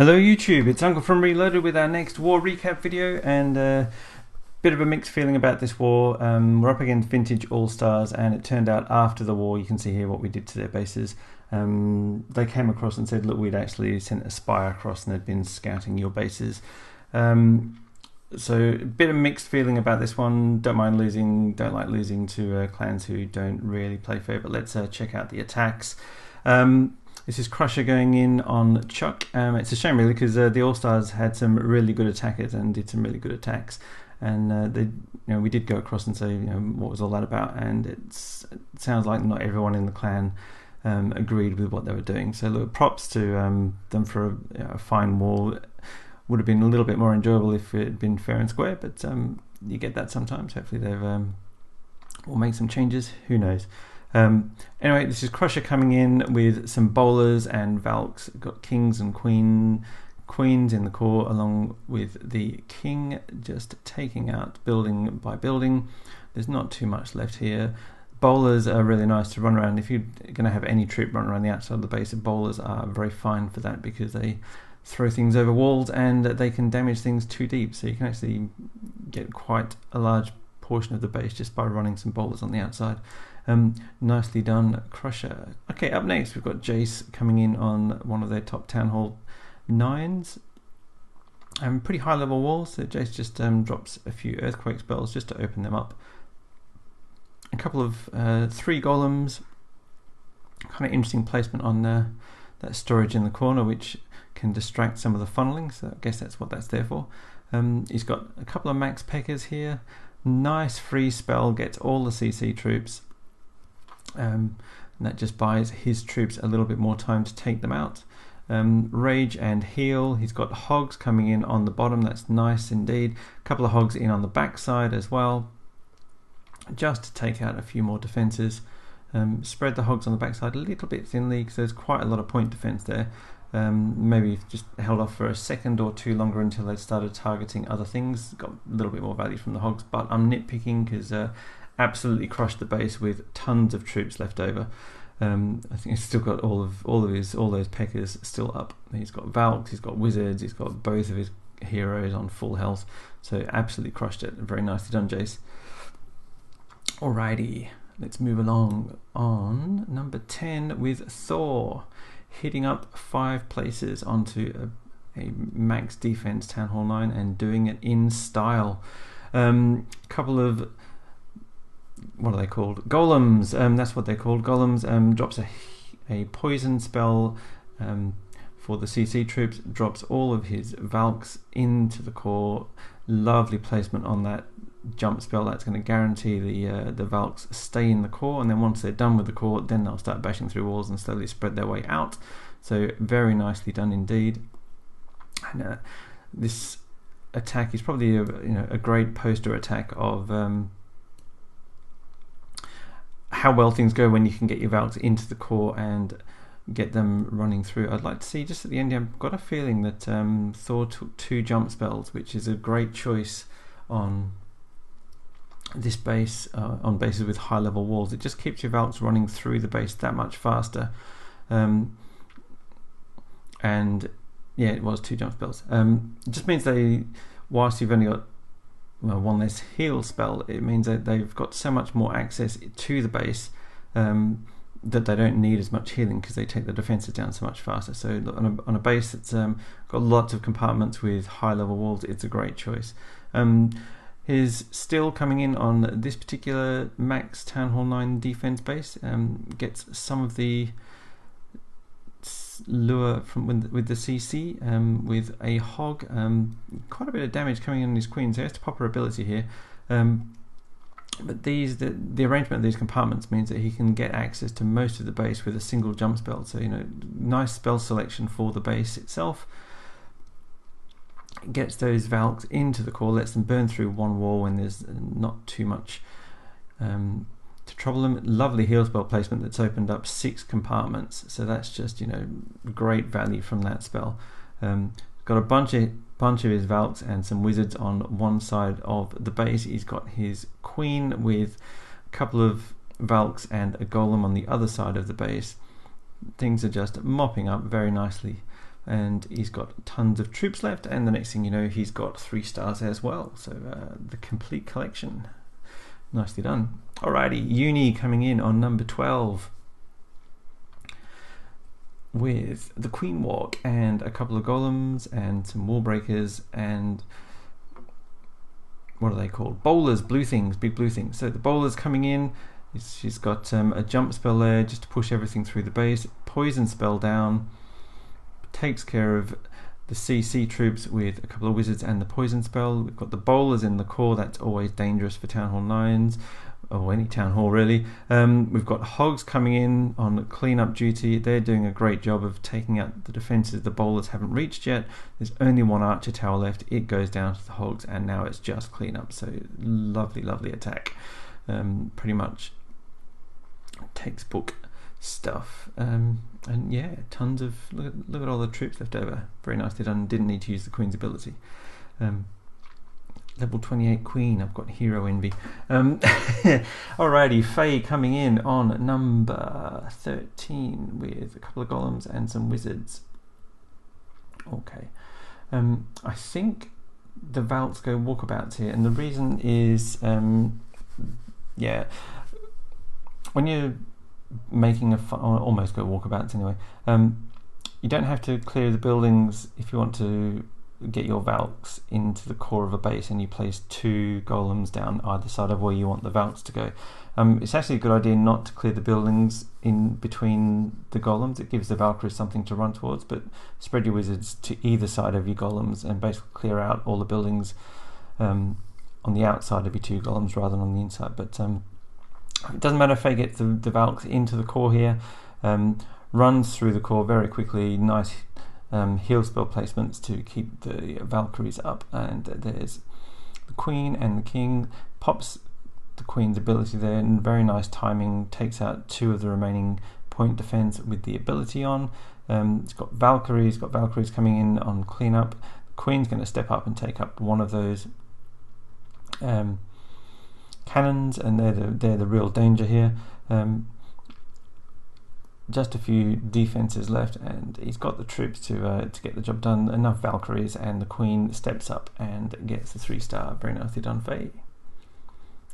Hello YouTube, it's Uncle from Reloaded with our next war recap video, and a bit of a mixed feeling about this war. We're up against VintageAllstars, and it turned out after the war, you can see here what we did to their bases. They came across and said, look, we'd actually sent a spy across and they'd been scouting your bases. So a bit of mixed feeling about this one. Don't mind losing, don't like losing to clans who don't really play fair, but let's check out the attacks. This is Crusher going in on Chuck. It's a shame really, because the All-Stars had some really good attackers and did some really good attacks, and we did go across and say what was all that about, and it sounds like not everyone in the clan agreed with what they were doing. So look, props to them for a fine war. Would have been a little bit more enjoyable if it had been fair and square, but you get that sometimes. Hopefully they've will make some changes, who knows. Anyway, this is Crusher coming in with some bowlers and Valks. Got kings and queens in the core, along with the king, just taking out building by building. There's not too much left here. Bowlers are really nice to run around. If you're going to have any troop run around the outside of the base, bowlers are very fine for that, because they throw things over walls and they can damage things too deep, so you can actually get quite a large portion of the base just by running some bowlers on the outside. Nicely done, Crusher. Okay, up next we've got Jace coming in on one of their top Town Hall 9s. Pretty high level walls, so Jace just drops a few earthquake spells just to open them up. A couple of 3 golems, kind of interesting placement on that storage in the corner, which can distract some of the funneling, so I guess that's what that's there for. He's got a couple of max peckers here. Nice free spell, gets all the CC troops, and that just buys his troops a little bit more time to take them out. Rage and heal. He's got hogs coming in on the bottom, that's nice indeed. A couple of hogs in on the back side as well, just to take out a few more defenses. Spread the hogs on the backside a little bit thinly, because there's quite a lot of point defense there. Maybe just held off for a second or two longer until they started targeting other things. Got a little bit more value from the hogs, but I'm nitpicking because absolutely crushed the base with tons of troops left over. I think he's still got all those peckers still up. He's got Valks, he's got wizards, he's got both of his heroes on full health, so absolutely crushed it. Very nicely done, Jace. Alrighty, let's move along on number 10 with Thor, hitting up 5 places onto a max defense Town Hall 9 and doing it in style. Couple of, what are they called? Golems. That's what they're called. Golems. Drops a poison spell for the CC troops. Drops all of his Valks into the core. Lovely placement on that jump spell. That's going to guarantee the Valks stay in the core, and then once they're done with the core, then they'll start bashing through walls and slowly spread their way out. So very nicely done indeed. And this attack is probably a great poster attack of how well things go when you can get your Valks into the core and get them running through. I'd like to see, just at the end, I've got a feeling that Thor took 2 jump spells, which is a great choice on this base, on bases with high level walls. It just keeps your Valks running through the base that much faster. And yeah, it was 2 jump spells. It just means whilst you've only got one less heal spell, it means that they've got so much more access to the base that they don't need as much healing, because they take the defenses down so much faster. So on a base that's got lots of compartments with high level walls, it's a great choice. Is still coming in on this particular max Town Hall 9 defense base. Gets some of the lure from with the CC, with a hog. Quite a bit of damage coming in on his queen, so he has to pop her ability here. But the arrangement of these compartments means that he can get access to most of the base with a single jump spell. So nice spell selection for the base itself. Gets those Valks into the core, lets them burn through one wall when there's not too much to trouble them. Lovely heal spell placement that's opened up 6 compartments, so that's just great value from that spell. Got a bunch of his Valks and some wizards on one side of the base. He's got his queen with a couple of Valks and a golem on the other side of the base. Things are just mopping up very nicely. and he's got tons of troops left, and the next thing you know, he's got 3 stars as well. So the complete collection. Nicely done. Alrighty, Uni coming in on number 12 with the Queen Walk and a couple of golems and some wall breakers and what are they called? Bowlers, blue things, big blue things. So the bowlers coming in, she's got a jump spell there just to push everything through the base, poison spell down, takes care of the CC troops with a couple of wizards and the poison spell. We've got the bowlers in the core, that's always dangerous for Town Hall 9s, or any Town Hall really. We've got hogs coming in on cleanup duty. They're doing a great job of taking out the defenses the bowlers haven't reached yet. There's only 1 archer tower left. It goes down to the hogs, and now it's just cleanup. So lovely, lovely attack. Pretty much textbook stuff. And yeah, tons of look at all the troops left over. Very nicely done. Didn't need to use the Queen's ability. Level 28 Queen, I've got hero envy. Alrighty, Faye coming in on number 13 with a couple of golems and some wizards. Okay, I think the Valks go walkabouts here, and the reason is, yeah, when you're making almost go walkabouts anyway, you don't have to clear the buildings if you want to get your Valks into the core of a base, and you place 2 golems down either side of where you want the Valks to go. It's actually a good idea not to clear the buildings in between the golems. It gives the Valkyries something to run towards, but spread your wizards to either side of your golems and basically clear out all the buildings on the outside of your 2 golems rather than on the inside. But it doesn't matter if they get the Valks into the core here. Runs through the core very quickly. Nice heal spell placements to keep the Valkyries up, and there's the Queen and the King. Pops the Queen's ability there, and very nice timing, takes out 2 of the remaining point defense with the ability on. It's got Valkyries coming in on cleanup. The Queen's going to step up and take up 1 of those cannons, and they're the real danger here. Just a few defenses left, and he's got the troops to get the job done. Enough Valkyries, and the Queen steps up and gets the 3-star. Very nicely done, Faye.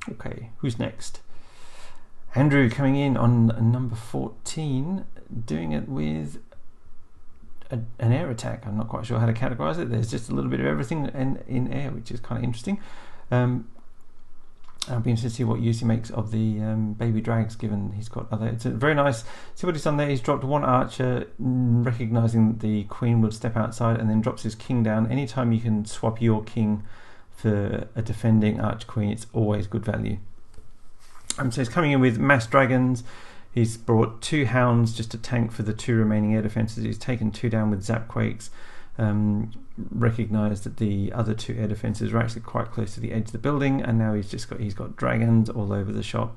Okay, who's next? Andrew coming in on number 14, doing it with an air attack. I'm not quite sure how to categorize it. There's just a little bit of everything in air, which is kind of interesting. I'll be interested to see what use he makes of the baby drags, given he's got other. It's a very nice. See what he's done there? He's dropped 1 archer, recognizing the Queen would step outside, and then drops his king down. Anytime you can swap your king for a defending arch queen, it's always good value. So he's coming in with mass dragons. He's brought 2 hounds just to tank for the 2 remaining air defenses. He's taken 2 down with zap quakes. Recognized that the other 2 air defenses are actually quite close to the edge of the building, and now he's got dragons all over the shop.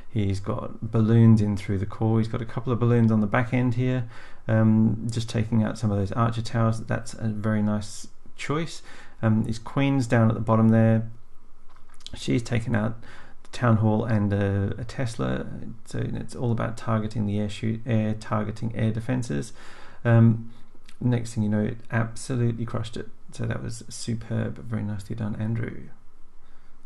He's got balloons in through the core. He's got a couple of balloons on the back end here, just taking out some of those archer towers. That's a very nice choice. His Queen's down at the bottom there. She's taken out the Town Hall and a Tesla, so it's all about targeting the targeting air defenses. Next thing you know, it absolutely crushed it. So that was superb, very nicely done, Andrew.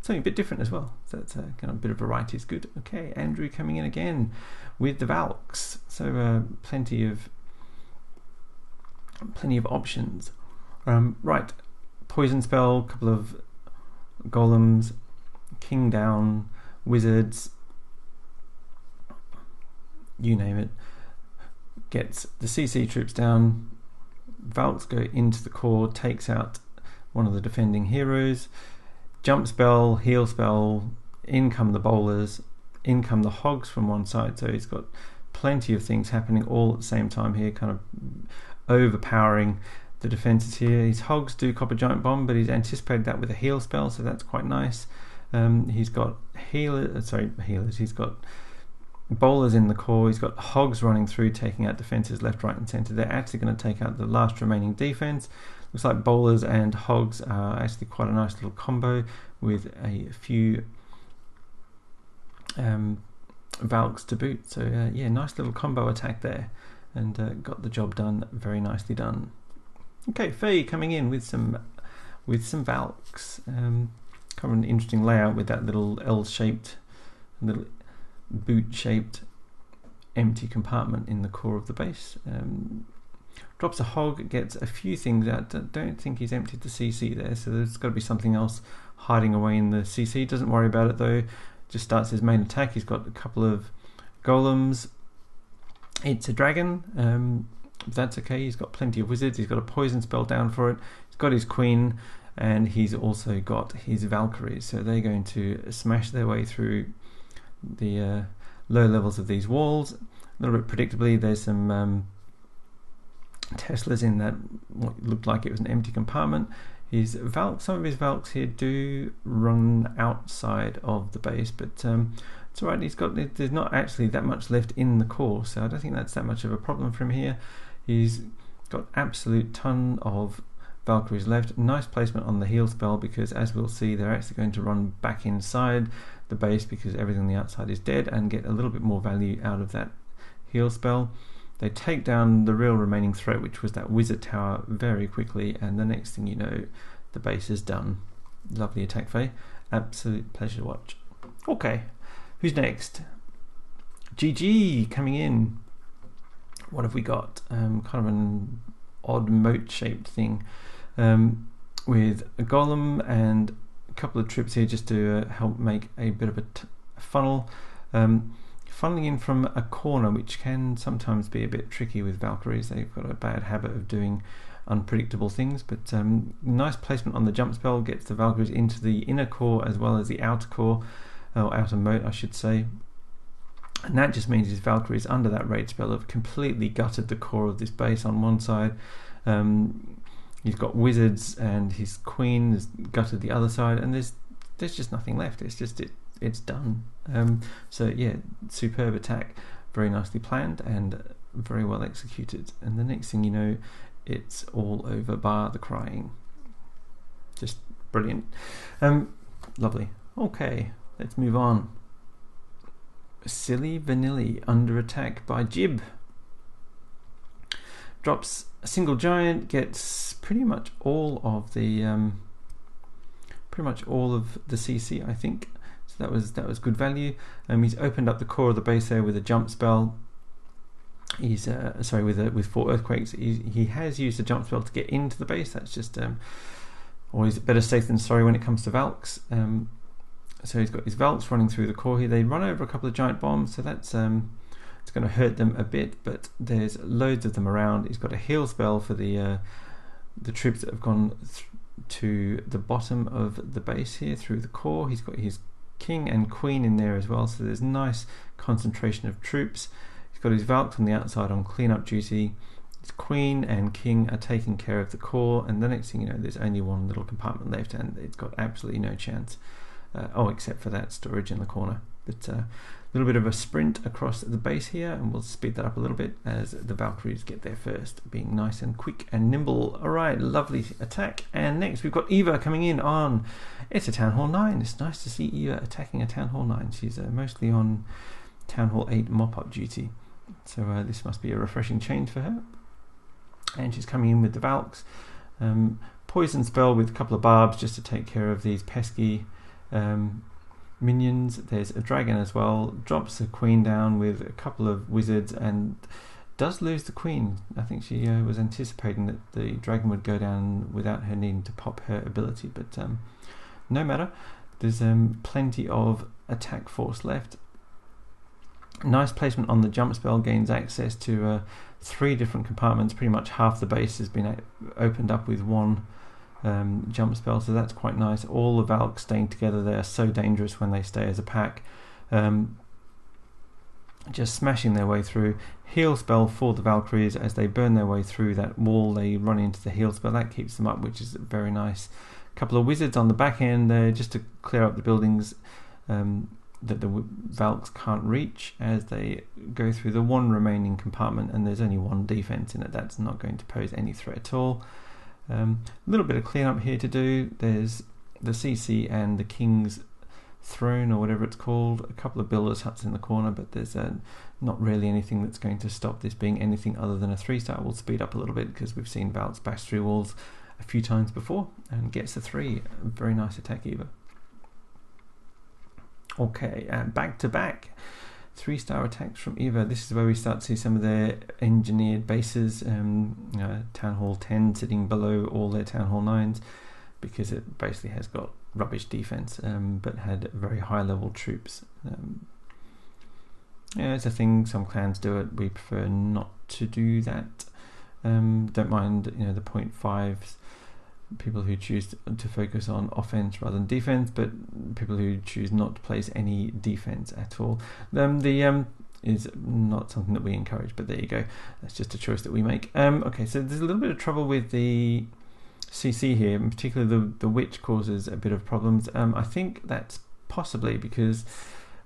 Something a bit different as well. So it's kind of a bit of variety is good. Okay, Andrew coming in again with the Valks. So plenty of options. Right, poison spell, couple of golems, king down, wizards, you name it. Gets the CC troops down. Valks go into the core, takes out 1 of the defending heroes. Jump spell, heal spell, in come the bowlers, in come the hogs from one side. So he's got plenty of things happening all at the same time here, kind of overpowering the defenses here. His hogs do copper giant bomb, but he's anticipated that with a heal spell, so that's quite nice. He's got healers. He's got bowlers in the core. He's got hogs running through, taking out defenses left, right, and centre. They're actually going to take out the last remaining defense. Looks like bowlers and hogs are actually quite a nice little combo with a few Valks to boot. So yeah, nice little combo attack there, and got the job done. Very nicely done. Okay, Faye coming in with some Valks. Kind of an interesting layout with that little L-shaped, little boot-shaped empty compartment in the core of the base. Drops a hog, gets a few things out. Don't think he's emptied the CC there, so there's got to be something else hiding away in the CC. Doesn't worry about it though. Just starts his main attack. He's got a couple of golems. It's a dragon. That's okay. He's got plenty of wizards. He's got a poison spell down for it. He's got his queen, and he's also got his Valkyries. So they're going to smash their way through the low levels of these walls. A little bit predictably, there's some Teslas in that what looked like it was an empty compartment. Some of his Valks here do run outside of the base, but it's alright. There's not actually that much left in the core, so I don't think that's that much of a problem from here. He's got absolute ton of Valkyries left. Nice placement on the heal spell, because as we'll see, they're actually going to run back inside the base because everything on the outside is dead, and get a little bit more value out of that heal spell. They take down the real remaining threat, which was that wizard tower, very quickly, and the next thing you know, the base is done. Lovely attack, Faye. Absolute pleasure to watch. Okay, who's next? GG coming in. What have we got? Kind of an odd moat-shaped thing with a golem and a couple of troops here just to help make a bit of a funnel. Funneling in from a corner, which can sometimes be a bit tricky with Valkyries. They've got a bad habit of doing unpredictable things, but nice placement on the jump spell gets the Valkyries into the inner core as well as the outer core, or outer moat I should say, and that just means his Valkyries under that raid spell have completely gutted the core of this base on one side. He's got wizards and his queen has gutted the other side, and there's just nothing left. It's done. So yeah, superb attack, very nicely planned and very well executed, and the next thing you know, it's all over bar the crying. Just brilliant. Lovely. Okay, let's move on. Silly Vanilli under attack by Jib. Drops a single giant, gets pretty much all of the CC, I think. So that was good value. He's opened up the core of the base there with a jump spell. He's with 4 earthquakes. He has used a jump spell to get into the base. That's just always better safe than sorry when it comes to Valks. So he's got his Valks running through the core here. They run over a couple of giant bombs, so that's it's going to hurt them a bit, but there's loads of them around. He's got a heal spell for the troops that have gone to the bottom of the base here through the core. He's got his king and queen in there as well, so there's nice concentration of troops. He's got his Valks on the outside on cleanup duty. His queen and king are taking care of the core, and the next thing you know, there's only one little compartment left, and it's got absolutely no chance. Except for that storage in the corner. But a little bit of a sprint across the base here, and we'll speed that up a little bit as the Valkyries get there first, being nice and quick and nimble. Alright, lovely attack. And next we've got Eva coming in on, it's a Town Hall 9. It's nice to see Eva attacking a Town Hall 9. She's mostly on Town Hall 8 mop-up duty. So this must be a refreshing change for her. And she's coming in with the Valks. Poison spell with a couple of barbs just to take care of these pesky minions. There's a dragon as well. Drops the queen down with a couple of wizards and does lose the queen. I think she was anticipating that the dragon would go down without her needing to pop her ability, but no matter. There's plenty of attack force left. Nice placement on the jump spell, gains access to 3 different compartments. Pretty much half the base has been opened up with one jump spell, so that's quite nice. All the Valks staying together, they are so dangerous when they stay as a pack. Just smashing their way through. Heal spell for the Valkyries as they burn their way through that wall. They run into the heal spell, that keeps them up, which is very nice. A couple of wizards on the back end there just to clear up the buildings that the Valks can't reach as they go through the one remaining compartment, and there's only one defense in it. That's not going to pose any threat at all. A little bit of cleanup here to do. There's the CC and the King's throne or whatever it's called, a couple of builders huts in the corner, but there's not really anything that's going to stop this being anything other than a 3-star. We'll speed up a little bit because we've seen Valks bash through walls a few times before and gets a 3. Very nice attack, Eva. Okay, back to back 3-star attacks from Eva. This is where we start to see some of their engineered bases. Town Hall 10 sitting below all their Town Hall 9s because it basically has got rubbish defense, but had very high level troops. Yeah, it's a thing, some clans do it. We prefer not to do that. Don't mind, the 0.5s, people who choose to focus on offense rather than defense, but people who choose not to place any defense at all. Is not something that we encourage, but there you go. That's just a choice that we make. Okay, so there's a little bit of trouble with the CC here, in particular the witch causes a bit of problems. I think that's possibly because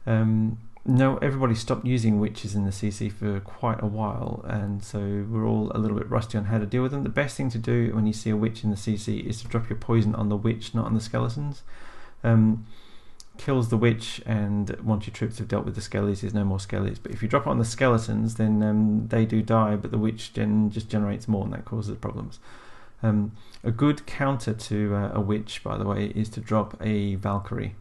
everybody stopped using witches in the CC for quite a while, and so we're all a little bit rusty on how to deal with them. The best thing to do when you see a witch in the CC is to drop your poison on the witch, not on the skeletons. Kills the witch, and once your troops have dealt with the skellies, there's no more skellies. But if you drop it on the skeletons, then they do die, but the witch then just generates more, and that causes problems. A good counter to a witch, by the way, is to drop a Valkyrie.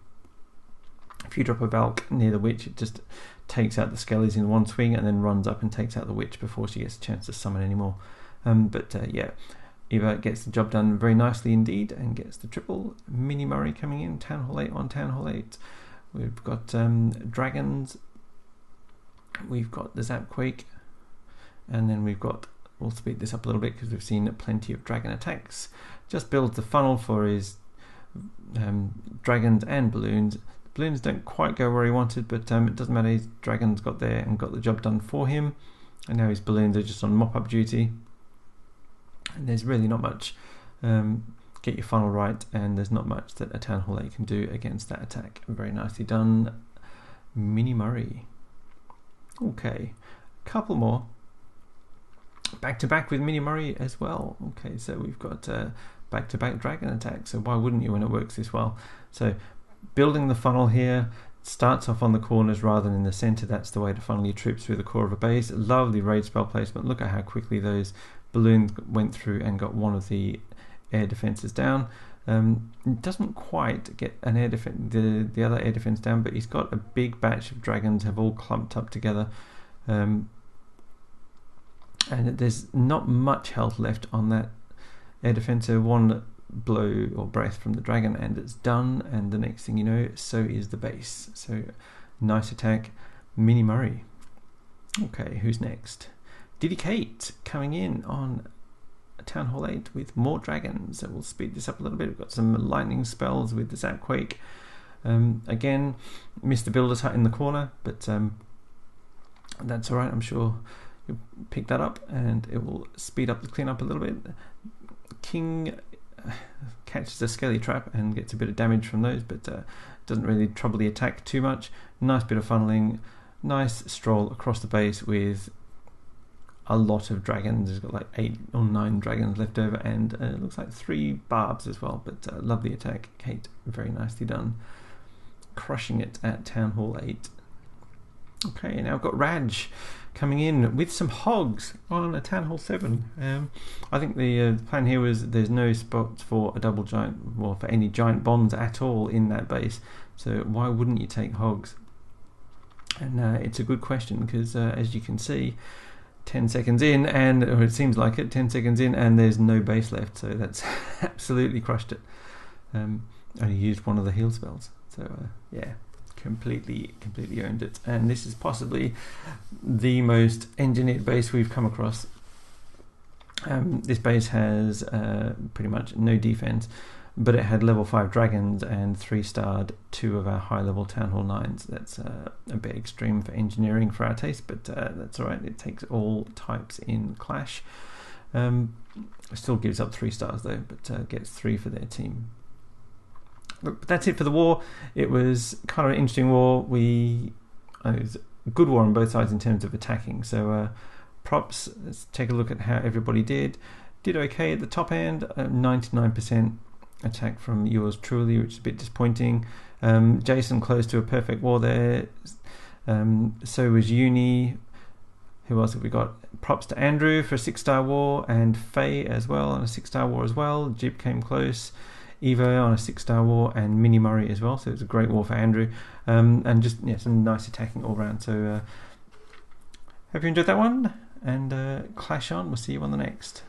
If you drop a Valk near the witch, it just takes out the skellies in one swing and then runs up and takes out the witch before she gets a chance to summon anymore. Yeah, Eva gets the job done very nicely indeed and gets the triple. Mini Murray coming in, Town Hall 8 on Town Hall 8. We've got dragons, we've got the Zapquake, and then we'll speed this up a little bit because we've seen plenty of dragon attacks. Just builds the funnel for his dragons and balloons. Balloons don't quite go where he wanted, but it doesn't matter. His dragons got there and got the job done for him, and now his balloons are just on mop-up duty. And there's really not much. Get your funnel right, and there's not much that a Town Hall 8 can do against that attack. Very nicely done, Mini Murray. Okay, a couple more. Back to back with Mini Murray as well. Okay, so we've got back to back dragon attacks. So why wouldn't you when it works this well? So building the funnel here starts off on the corners rather than in the center. That's the way to funnel your troops through the core of a base. Lovely raid spell placement. Look at how quickly those balloons went through and got one of the air defenses down. It doesn't quite get an air defense, the other air defense down, but he's got a big batch of dragons have all clumped up together. And there's not much health left on that air defense. One blow or breath from the dragon and it's done, and the next thing you know, so is the base. So nice attack, Mini Murray. Okay, who's next? Diddy Kate coming in on Town Hall 8 with more dragons. So we'll speed this up a little bit. We've got some lightning spells with the Zapquake. Again, missed the builder's hut in the corner, but that's alright. I'm sure you'll pick that up and it will speed up the cleanup a little bit. King catches a skelly trap and gets a bit of damage from those, but doesn't really trouble the attack too much. Nice bit of funneling, nice stroll across the base with a lot of dragons. He's got like 8 or 9 dragons left over, and it looks like 3 barbs as well, but lovely attack, Kate, very nicely done, crushing it at Town Hall 8. Okay, now I've got Raj coming in with some hogs on a Town Hall 7. I think the plan here was there's no spots for a double giant, or for any giant bombs at all in that base, so why wouldn't you take hogs? And it's a good question because as you can see, 10 seconds in, or it seems like it, 10 seconds in, and there's no base left, so that's absolutely crushed it. Only used one of the heal spells, so yeah, completely owned it. And this is possibly the most engineered base we've come across. This base has pretty much no defense, but it had level 5 dragons and 3-starred 2 of our high level Town Hall 9s. That's a bit extreme for engineering for our taste, but that's alright. It takes all types in Clash. Still gives up 3 stars though, but gets 3 for their team. But that's it for the war. It was kind of an interesting war. It was a good war on both sides in terms of attacking. So props, let's take a look at how everybody did. Did okay at the top end, 99% attack from yours truly, which is a bit disappointing. Jason close to a perfect war there. So was Uni. Who else have we got? Props to Andrew for a 6-star war, and Faye as well on a 6-star war as well. Jib came close. Evo on a 6-star war, and Mini Murray as well. So it was a great war for Andrew, and just some nice attacking all round. So hope you enjoyed that one, and clash on. We'll see you on the next.